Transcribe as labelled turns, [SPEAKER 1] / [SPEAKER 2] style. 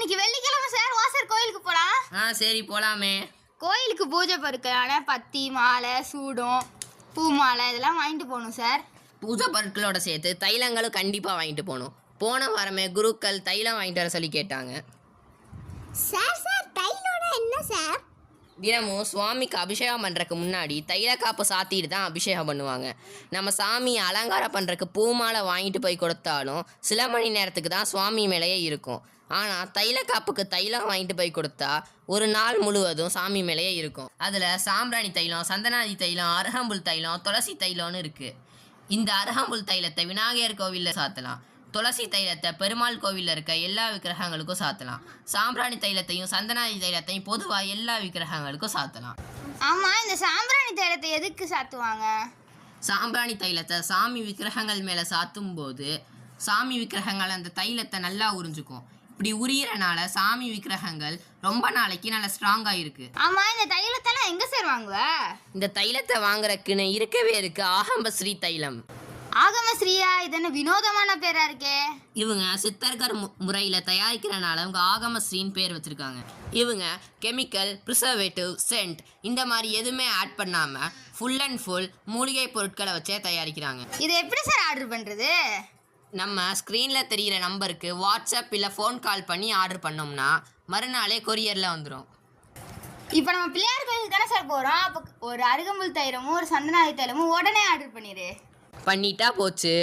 [SPEAKER 1] இன்னைக்கு வெள்ளிக்கிழமை சார். வாசர் கோயிலுக்கு போலாம்.
[SPEAKER 2] சரி போலாமே.
[SPEAKER 1] கோயிலுக்கு பூஜை பொருட்களான பத்தி மாலை சூடம் பூ மாலை இதெல்லாம் வாங்கிட்டு போகணும் சார்.
[SPEAKER 2] பூஜை பொருட்களோட சேர்த்து தைலங்களும் கண்டிப்பாக வாங்கிட்டு போகணும். போன வாரமே குருக்கள் தைலம் வாங்கிட்டு வர சொல்லி கேட்டாங்க.
[SPEAKER 3] சார் சார் தைலோட என்ன சார்?
[SPEAKER 2] தினமும் சுவாமிக்கு அபிஷேகம் பண்ணுறதுக்கு முன்னாடி தைல காப்பு சாத்திட்டு தான் அபிஷேகம் பண்ணுவாங்க. நம்ம சாமியை அலங்காரம் பண்ணுறதுக்கு பூ மாலை வாங்கிட்டு போய் கொடுத்தாலும் சில மணி நேரத்துக்கு தான் சுவாமி மேலேயே இருக்கும். ஆனால் தைல காப்புக்கு தைலம் வாங்கிட்டு போய் கொடுத்தா ஒரு நாள் முழுவதும் சாமி மேலேயே இருக்கும். அதில் சாம்பிராணி தைலம், சந்தனாதி தைலம், அருகம்புல் தைலம், துளசி தைலம்னு இருக்குது. இந்த அருகம்புல் தைலத்தை விநாயகர் கோவிலில் சாத்தலாம். துளசி தைலத்தை பெருமாள் கோவிலில் இருக்க எல்லா விக்கிரகங்களுக்கும் சாத்தலாம். சாம்பிராணி தைலத்தையும் சந்தனாதி தைலத்தையும் பொதுவாக எல்லா விக்கிரகங்களுக்கும் சாத்தலாம்.
[SPEAKER 1] ஆமாம், இந்த சாம்பிராணி தைலத்தை எதுக்கு சாத்துவாங்க?
[SPEAKER 2] சாம்பிராணி தைலத்தை சாமி விக்கிரகங்கள் மேலே சாத்தும் போது சாமி விக்கிரகங்கள் அந்த தைலத்தை நல்லா உறிஞ்சுக்கும். இப்படி உரியறனால சாமி விக்கிரகங்கள் ரொம்ப நாளைக்கு நல்லா ஸ்ட்ராங்காக இருக்குது.
[SPEAKER 1] ஆமாம், இந்த தைலத்தெல்லாம் எங்கே சார் வாங்குவ?
[SPEAKER 2] இந்த தைலத்தை வாங்குறதுக்குன்னு இருக்கவே இருக்கு ஆகம்பஸ்ரீ தைலம்.
[SPEAKER 1] ஆகமஸ்ரீயா? இது என்ன வினோதமான பேரா இருக்கே.
[SPEAKER 2] இவங்க சித்தர்கர் முறையில் தயாரிக்கிறனால அவங்க ஆகமஸ்ரீன்னு பேர் வச்சுருக்காங்க. இவங்க கெமிக்கல், ப்ரிசர்வேட்டிவ், சென்ட் இந்த மாதிரி எதுவுமே ஆட் பண்ணாமல் ஃபுல் அண்ட் ஃபுல் மூலிகை பொருட்களை வச்சே தயாரிக்கிறாங்க.
[SPEAKER 1] இது எப்படி சார் ஆர்டர் பண்ணுறது?
[SPEAKER 2] நம்ம ஸ்க்ரீனில் தெரிகிற நம்பருக்கு வாட்ஸ்அப் இல்லை ஃபோன் கால் பண்ணி ஆர்டர் பண்ணோம்னா மறுநாளே கொரியரில் வந்துடும்.
[SPEAKER 1] இப்போ நம்ம பிள்ளையார் கோயிலுக்கு தானே சார் போகிறோம். அப்போ ஒரு அருகம்புல் தைலமும் ஒரு சந்தனாதி தைலமும் உடனே ஆர்டர் பண்ணிடு.
[SPEAKER 2] பண்ணிட்டா போச்சு.